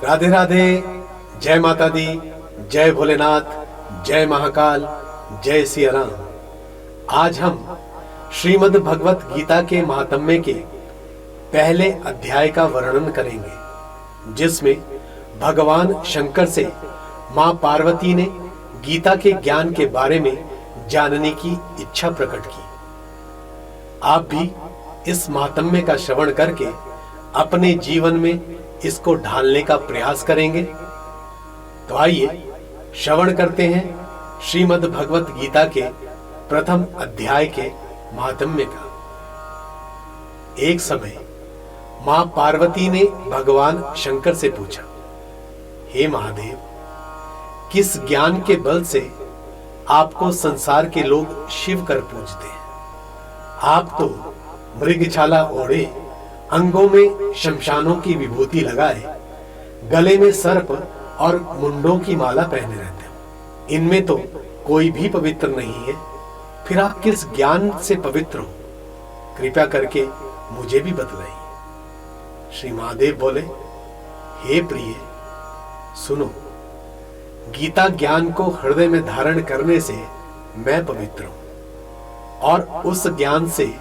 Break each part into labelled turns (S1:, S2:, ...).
S1: राधे राधे। जय माता दी, जय भोलेनाथ, जय महाकाल, जय सिया राम। आज हम श्रीमद् भगवत गीता के महात्म्य के पहले अध्याय का वर्णन करेंगे, जिसमें भगवान शंकर से मां पार्वती ने गीता के ज्ञान के बारे में जानने की इच्छा प्रकट की। आप भी इस महात्म्य का श्रवण करके अपने जीवन में इसको ढालने का प्रयास करेंगे। तो आइए श्रवण करते हैं श्रीमद् भगवत गीता के प्रथम अध्याय के महात्म्य का। एक समय मां पार्वती ने भगवान शंकर से पूछा, हे महादेव, किस ज्ञान के बल से आपको संसार के लोग शिव कर पूजते हैं? आप तो मृगछाला ओढ़े, अंगों में शमशानों की विभूति लगाए, गले में सर्प और मुंडों की माला पहने रहते हो। इनमें तो कोई भी पवित्र नहीं है, फिर आप किस ज्ञान से पवित्र हो? कृपया करके मुझे भी बतलाइए। श्री महादेव बोले, हे प्रिय, सुनो, गीता ज्ञान को हृदय में धारण करने से मैं पवित्र हूं और उस ज्ञान से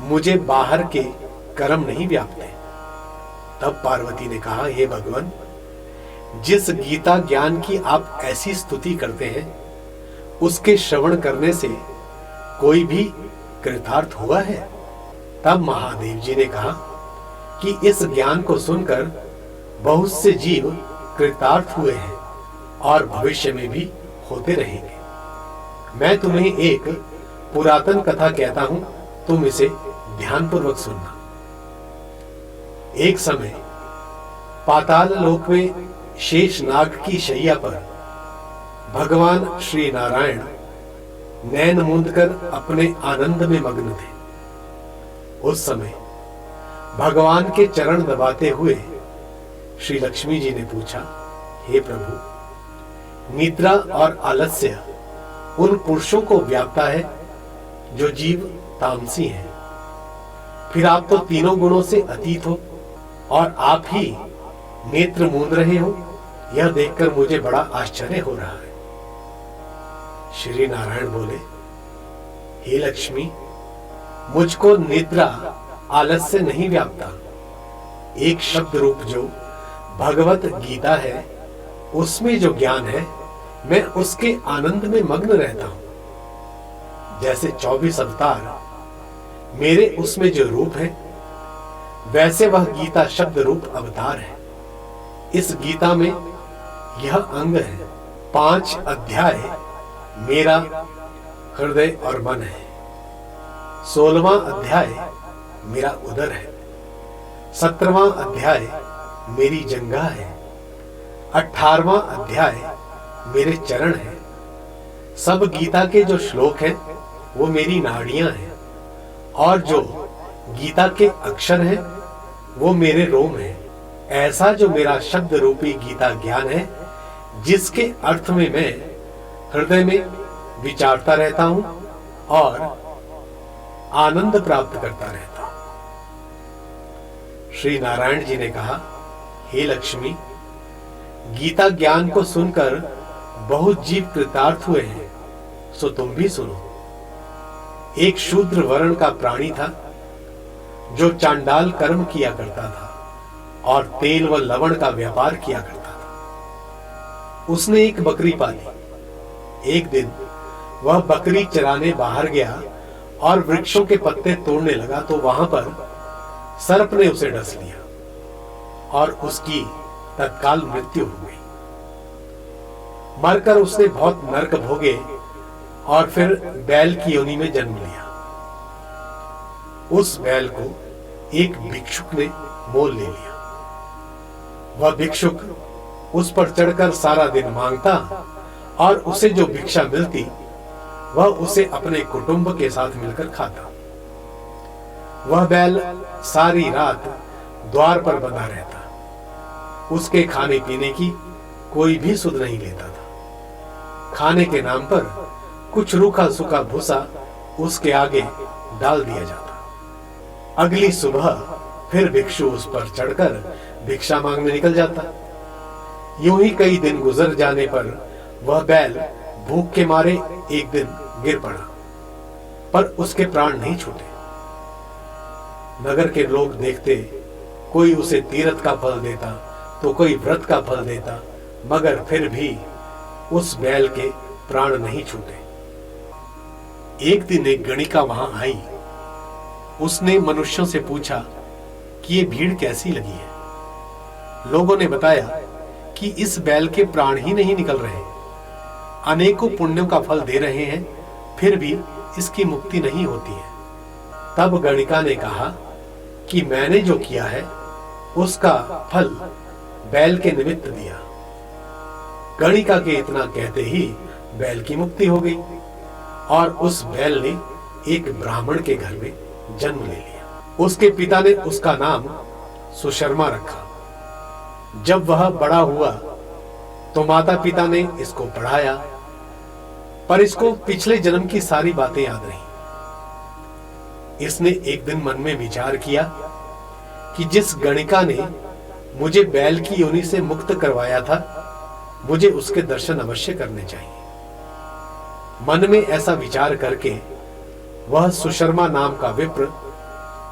S1: मुझे बाहर के कर्म नहीं व्यापते। तब पार्वती ने कहा, हे भगवान, जिस गीता ज्ञान की आप ऐसी स्तुति करते हैं, उसके श्रवण करने से कोई भी कृतार्थ हुआ है? तब महादेव जी ने कहा कि इस ज्ञान को सुनकर बहुत से जीव कृतार्थ हुए हैं और भविष्य में भी होते रहेंगे। मैं तुम्हें एक पुरातन कथा कहता हूं, तुम इसे ध्यानपूर्वक सुनना। एक समय पाताल लोक में शेष नाग की शैया पर भगवान श्री नारायण नैन मूंदकर अपने आनंद में मग्न थे। उस समय भगवान के चरण दबाते हुए श्री लक्ष्मी जी ने पूछा, हे प्रभु, निद्रा और आलस्य उन पुरुषों को व्यापता है जो जीव तामसी हैं। फिर आप तो तीनों गुणों से अतीत हो और आप ही नेत्र मूंद रहे हो, यह देखकर मुझे बड़ा आश्चर्य हो रहा है। श्री नारायण बोले, हे लक्ष्मी, मुझको निद्रा आलस्य नहीं व्यापता। एक शब्द रूप जो भगवत गीता है, उसमें जो ज्ञान है, मैं उसके आनंद में मग्न रहता हूं। जैसे 24 अवतार मेरे उसमें जो रूप है, वैसे वह गीता शब्द रूप अवतार है। इस गीता में यह अंग है। 5 अध्याय मेरा हृदय और मन है। 16वां अध्याय मेरा उदर है। 17वां अध्याय मेरी जंघा है। 18वां अध्याय मेरे चरण है। सब गीता के जो श्लोक हैं, वो मेरी नाड़ियां हैं, और जो गीता के अक्षर हैं, वो मेरे रोम हैं। ऐसा जो मेरा शब्द रूपी गीता ज्ञान है, जिसके अर्थ में मैं हृदय में विचारता रहता हूं और आनंद प्राप्त करता रहता हूं। श्री नारायण जी ने कहा, हे लक्ष्मी, गीता ज्ञान को सुनकर बहुत जीव कृतार्थ हुए हैं, सो तुम भी सुनो। एक शूद्र वर्ण का प्राणी था जो चांडाल कर्म किया करता था और तेल व लवण का व्यापार किया करता था। उसने एक बकरी पाली। एक दिन वह बकरी चराने बाहर गया और वृक्षों के पत्ते तोड़ने लगा, तो वहां पर सर्प ने उसे डस लिया और उसकी तत्काल मृत्यु हो गई। मरकर उसने बहुत नरक भोगे और फिर बैल की योनि में जन्म लिया। उस बैल को एक भिक्षुक ने मोल ले लिया। वह भिक्षुक उस पर चढ़कर सारा दिन मांगता और उसे जो भिक्षा मिलती, वह उसे अपने कुटुंब के साथ मिलकर खाता। वह बैल सारी रात द्वार पर बंधा रहता। उसके खाने पीने की कोई भी सुध नहीं लेता था। खाने के नाम पर कुछ रूखा सूखा भूसा उसके आगे डाल दिया जाता। अगली सुबह फिर भिक्षु उस पर चढ़कर भिक्षा मांगने निकल जाता। यूं ही कई दिन गुजर जाने पर वह बैल भूख के मारे एक दिन गिर पड़ा, पर उसके प्राण नहीं छूटे। नगर के लोग देखते, कोई उसे तीर्थ का फल देता तो कोई व्रत का फल देता, मगर फिर भी उस बैल के प्राण नहीं छूटे। एक दिन एक गणिका वहां आई। उसने मनुष्यों से पूछा कि ये भीड़ कैसी लगी है। लोगों ने बताया कि इस बैल के प्राण ही नहीं निकल रहे, अनेकों पुण्यों का फल दे रहे हैं, फिर भी इसकी मुक्ति नहीं होती है। तब गणिका ने कहा कि मैंने जो किया है उसका फल बैल के निमित्त दिया। गणिका के इतना कहते ही बैल की मुक्ति हो गई और उस बैल ने एक ब्राह्मण के घर में जन्म ले लिया। उसके पिता ने उसका नाम सुशर्मा रखा। जब वह बड़ा हुआ तो माता पिता ने इसको पढ़ाया, पर इसको पिछले जन्म की सारी बातें याद रही। इसने एक दिन मन में विचार किया कि जिस गणिका ने मुझे बैल की योनि से मुक्त करवाया था, मुझे उसके दर्शन अवश्य करने चाहिए। मन में ऐसा विचार करके वह सुशर्मा नाम का विप्र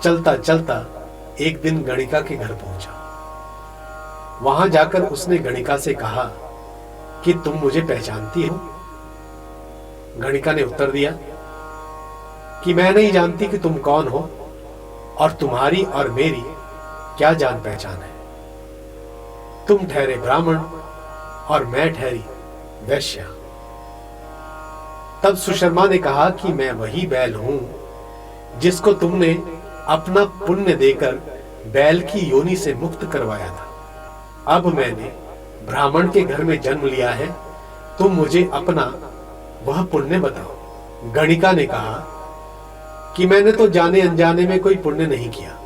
S1: चलता चलता एक दिन गणिका के घर पहुंचा। वहां जाकर उसने गणिका से कहा कि तुम मुझे पहचानती हो? गणिका ने उत्तर दिया कि मैं नहीं जानती कि तुम कौन हो और तुम्हारी और मेरी क्या जान पहचान है। तुम ठहरे ब्राह्मण और मैं ठहरी वैश्या। तब सुशर्मा ने कहा कि मैं वही बैल हूं जिसको तुमने अपना पुण्य देकर बैल की योनि से मुक्त करवाया था। अब मैंने ब्राह्मण के घर में जन्म लिया है, तुम मुझे अपना वह पुण्य बताओ। गणिका ने कहा कि मैंने तो जाने अनजाने में कोई पुण्य नहीं किया।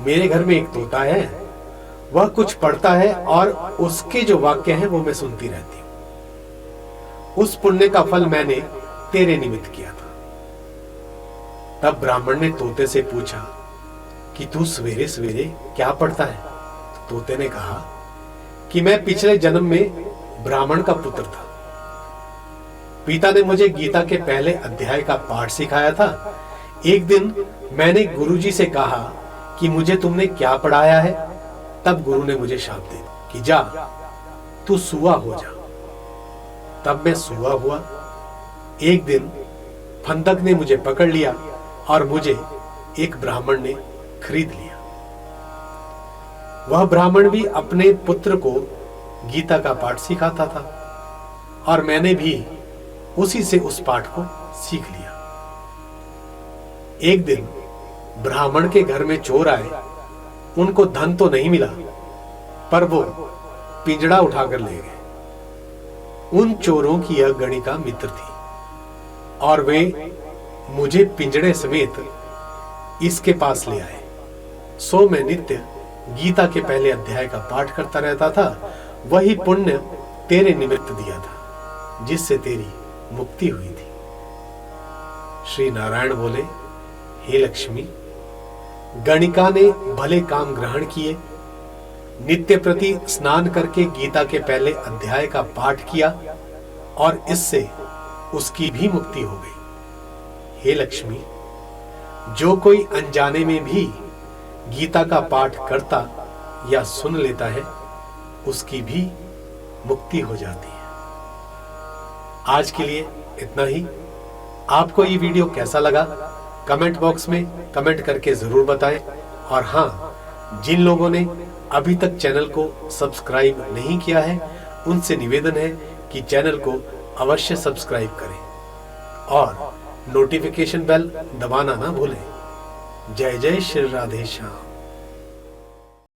S1: मेरे घर में एक तोता है, वह कुछ पढ़ता है और उसके जो वाक्य हैं वो मैं सुनती रहती हूं। उस पुण्य का फल मैंने तेरे निमित्त किया था। तब ब्राह्मण ने तोते से पूछा कि तू सवेरे सवेरे क्या पढ़ता है? तोते ने कहा कि मैं पिछले जन्म में ब्राह्मण का पुत्र था। पिता ने मुझे गीता के पहले अध्याय का पाठ सिखाया था। एक दिन मैंने गुरुजी से कहा कि मुझे तुमने क्या पढ़ाया है? तब गुरु ने मुझे शाप दे दिया कि जा तू सुआ हो जा। तब मैं सुआ हुआ। एक दिन फंदक ने मुझे पकड़ लिया और मुझे एक ब्राह्मण ने खरीद लिया। वह ब्राह्मण भी अपने पुत्र को गीता का पाठ सिखाता था और मैंने भी उसी से उस पाठ को सीख लिया। एक दिन ब्राह्मण के घर में चोर आए। उनको धन तो नहीं मिला, पर वो पिंजड़ा उठाकर ले गए। उन चोरों की यह गणिका मित्र थी और वे मुझे पिंजड़े समेत इसके पास ले आए। सो मैं नित्य गीता के पहले अध्याय का पाठ करता रहता था। वही पुण्य तेरे निमित्त दिया था जिससे तेरी मुक्ति हुई थी। श्री नारायण बोले, हे लक्ष्मी, गणिका ने भले काम ग्रहण किए, नित्य प्रति स्नान करके गीता के पहले अध्याय का पाठ किया और इससे उसकी भी मुक्ति हो गई। हे लक्ष्मी, जो कोई अनजाने में भी गीता का पाठ करता या सुन लेता है, उसकी भी मुक्ति हो जाती है। आज के लिए इतना ही। आपको ये वीडियो कैसा लगा कमेंट बॉक्स में कमेंट करके जरूर बताएं। और हाँ, जिन लोगों ने अभी तक चैनल को सब्सक्राइब नहीं किया है, उनसे निवेदन है कि चैनल को अवश्य सब्सक्राइब करें और नोटिफिकेशन बेल दबाना ना भूलें। जय जय श्री राधे श्याम।